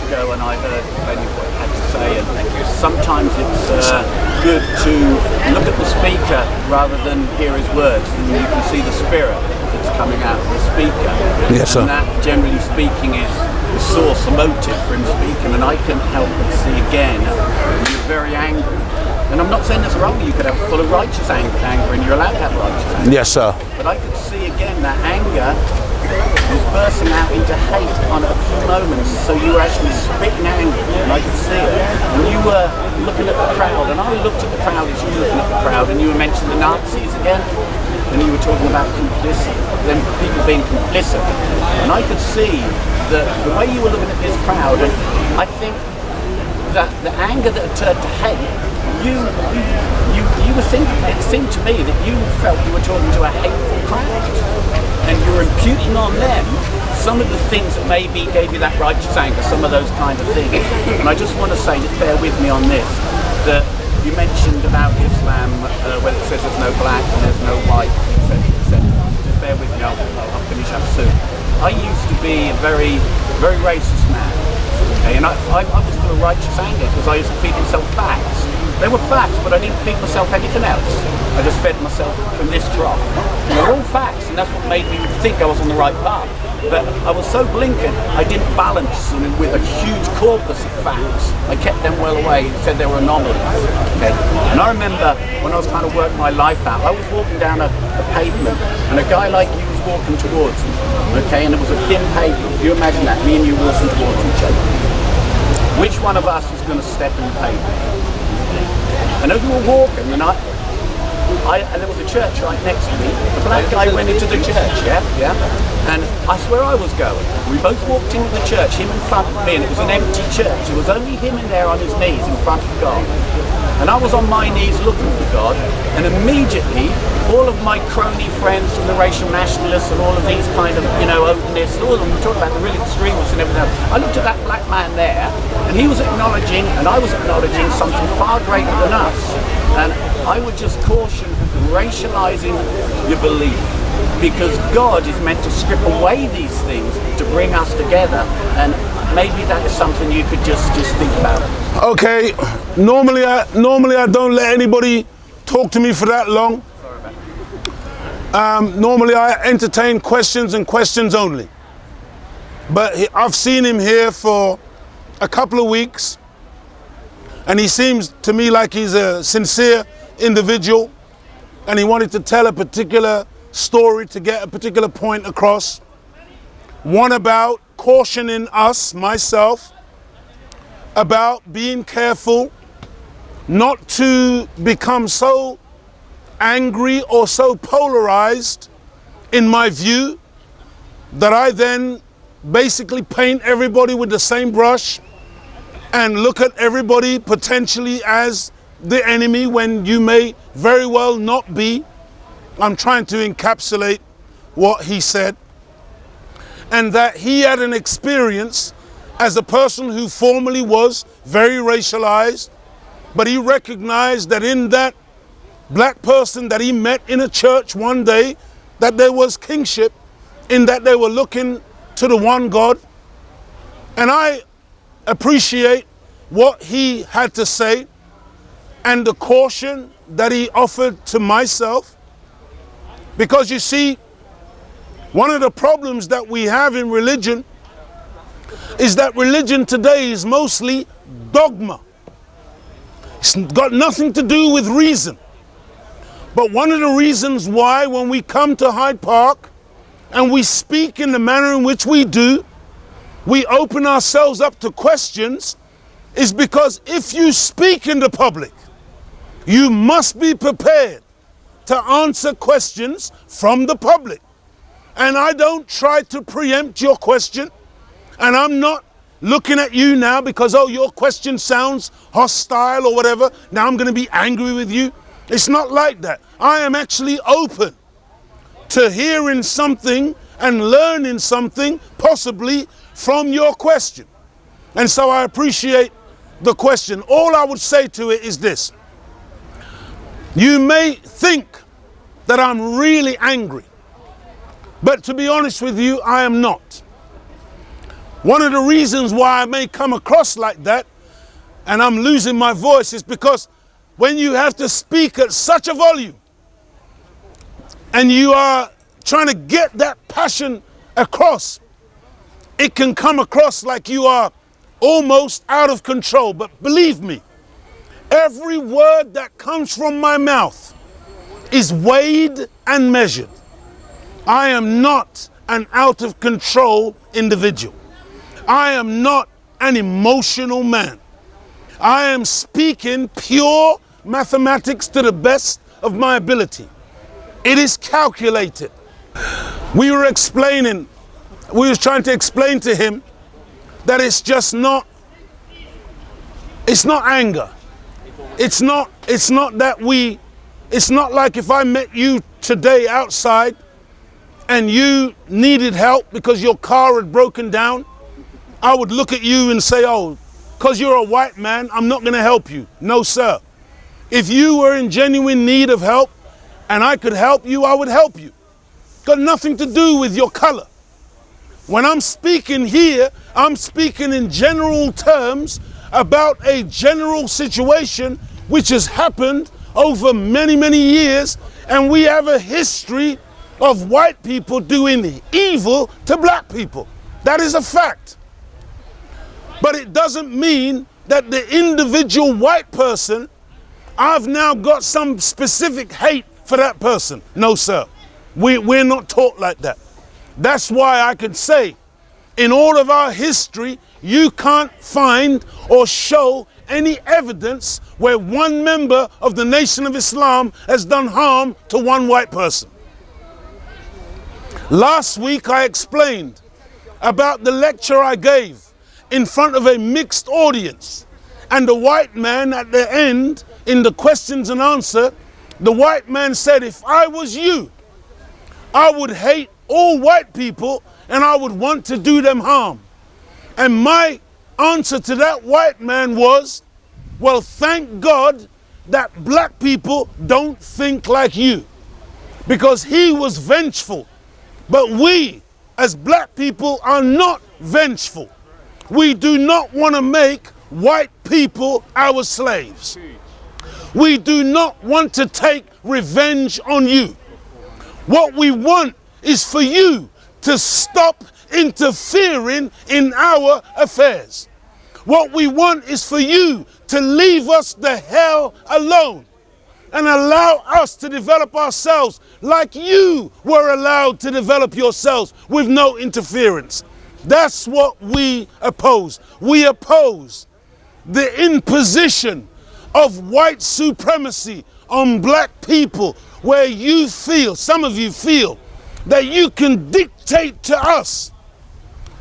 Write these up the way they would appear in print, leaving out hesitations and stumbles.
ago and I heard what he had to say, and sometimes it's good to look at the speaker rather than hear his words, and you can see the spirit that's coming out of the speaker. Yes, sir. And that, generally speaking, is the source, the motive for him speaking, and I can help but see again, you're very angry. And I'm not saying that's wrong, you could have full of righteous anger and you're allowed to have righteous anger. Yes, sir. But I could see again that anger was bursting out into hate on a few moments, so you were actually spitting anger, and I could see it. And you were looking at the crowd, and I looked at the crowd as you were looking at the crowd, and you were mentioning the Nazis again, and you were talking about complicit, them people being complicit. And I could see that the way you were looking at this crowd, and I think that the anger that had turned to hate, you were thinking, it seemed to me that you felt you were talking to a hateful crowd, and you were imputing on them some of the things that maybe gave you that righteous anger, some of those kind of things. And I just want to say, just bear with me on this, that you mentioned about Islam, where it says there's no black and there's no white, etc., etc. Just bear with me, I'll finish up soon. I used to be a very, very racist man, okay? And I was full of righteous anger because I used to feed myself facts. They were facts, but I didn't feed myself anything else. I just fed myself from this trough. And they're all facts, and that's what made me think I was on the right path. But I was so blinkered, I didn't balance with a huge corpus of facts. I kept them well away and said they were anomalies. Okay? And I remember when I was trying to work my life out, I was walking down a pavement, and a guy like you was walking towards me, okay? And it was a thin pavement. If you imagine that, me and you walking towards each other. Which one of us is going to step in the pavement? And as we were walking, and there was a church right next to me. The black guy went into the church, yeah. And I swear I was going. We both walked into the church, him in front of me, and it was an empty church. It was only him in there on his knees in front of God. And I was on my knees looking for God, and immediately all of my crony friends from the racial nationalists and all of these kind of, openness, all of them were talking about the real extremists and everything else. I looked at that black man there, and he was acknowledging, and I was acknowledging something far greater than us. And I would just caution racializing your belief, because God is meant to strip away these things to bring us together, and maybe that is something you could just think about. Okay, normally I don't let anybody talk to me for that long. Sorry about that. Normally I entertain questions and questions only. But I've seen him here for a couple of weeks, and he seems to me like he's a sincere individual, and he wanted to tell a particular story to get a particular point across. One about cautioning us, myself, about being careful not to become so angry or so polarized in my view that I then basically paint everybody with the same brush and look at everybody potentially as the enemy when you may very well not be. I'm trying to encapsulate what he said, and that he had an experience as a person who formerly was very racialized, but he recognized that in that black person that he met in a church one day, that there was kingship, in that they were looking to the one God. And I appreciate what he had to say and the caution that he offered to myself, because you see, one of the problems that we have in religion is that religion today is mostly dogma. It's got nothing to do with reason. But one of the reasons why when we come to Hyde Park and we speak in the manner in which we do, we open ourselves up to questions, is because if you speak in the public, you must be prepared to answer questions from the public. And I don't try to preempt your question, and I'm not looking at you now because, oh, your question sounds hostile or whatever, now I'm going to be angry with you. It's not like that. I am actually open to hearing something and learning something possibly from your question. And so I appreciate the question. All I would say to it is this. You may think that I'm really angry, but to be honest with you, I am not. One of the reasons why I may come across like that and I'm losing my voice is because when you have to speak at such a volume and you are trying to get that passion across, it can come across like you are almost out of control. But believe me, every word that comes from my mouth is weighed and measured. I am not an out of control individual. I am not an emotional man. I am speaking pure mathematics to the best of my ability. It is calculated. We were trying to explain to him that it's not anger. It's not like if I met you today outside and you needed help because your car had broken down, I would look at you and say, oh, because you're a white man, I'm not going to help you. No, sir. If you were in genuine need of help and I could help you, I would help you. Got nothing to do with your color. When I'm speaking here, I'm speaking in general terms about a general situation which has happened over many, many years, and we have a history of white people doing evil to black people. That is a fact. But it doesn't mean that the individual white person, I've now got some specific hate for that person. No, sir. We're not taught like that. That's why I could say, in all of our history, you can't find or show any evidence where one member of the Nation of Islam has done harm to one white person. Last week I explained about the lecture I gave in front of a mixed audience, and the white man at the end, in the questions and answer, the white man said, if I was you, I would hate all white people and I would want to do them harm. And my answer to that white man was, well, thank God that black people don't think like you, because he was vengeful. But we as black people are not vengeful. We do not want to make white people our slaves. We do not want to take revenge on you. What we want is for you to stop interfering in our affairs. What we want is for you to leave us the hell alone and allow us to develop ourselves like you were allowed to develop yourselves with no interference. That's what we oppose. We oppose the imposition of white supremacy on black people, where you feel, some of you feel, that you can dictate to us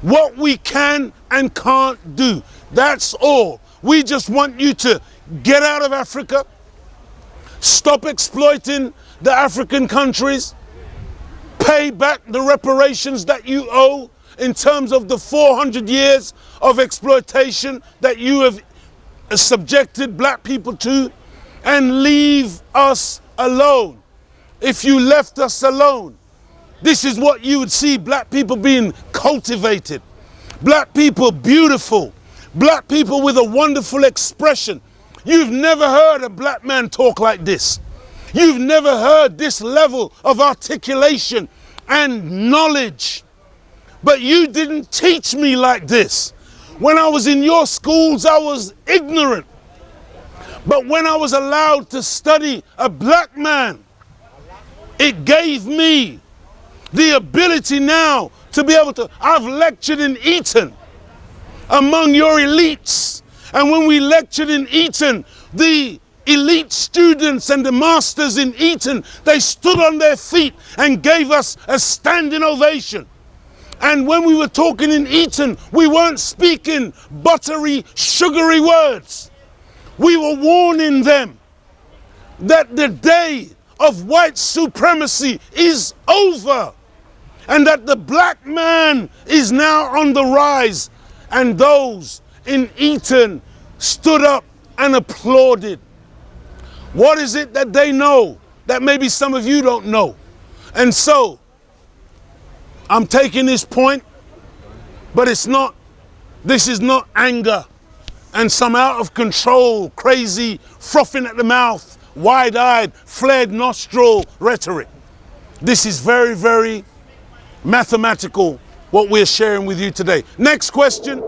what we can and can't do. That's all. We just want you to get out of Africa, stop exploiting the African countries, pay back the reparations that you owe in terms of the 400 years of exploitation that you have subjected black people to, and leave us alone. If you left us alone, this is what you would see: black people being cultivated, black people beautiful, black people with a wonderful expression. You've never heard a black man talk like this. You've never heard this level of articulation and knowledge. But you didn't teach me like this. When I was in your schools, I was ignorant. But when I was allowed to study a black man, it gave me the ability now to be able to, I've lectured in Eton among your elites. And when we lectured in Eton, the elite students and the masters in Eton, they stood on their feet and gave us a standing ovation. And when we were talking in Eton, we weren't speaking buttery, sugary words. We were warning them that the day of white supremacy is over, and that the black man is now on the rise. And those in Eton stood up and applauded. What is it that they know that maybe some of you don't know? And so I'm taking this point, but it's not This is not anger and some out of control, crazy, frothing at the mouth, wide-eyed, flared nostril rhetoric. This is very, very mathematical, what we're sharing with you today. Next question.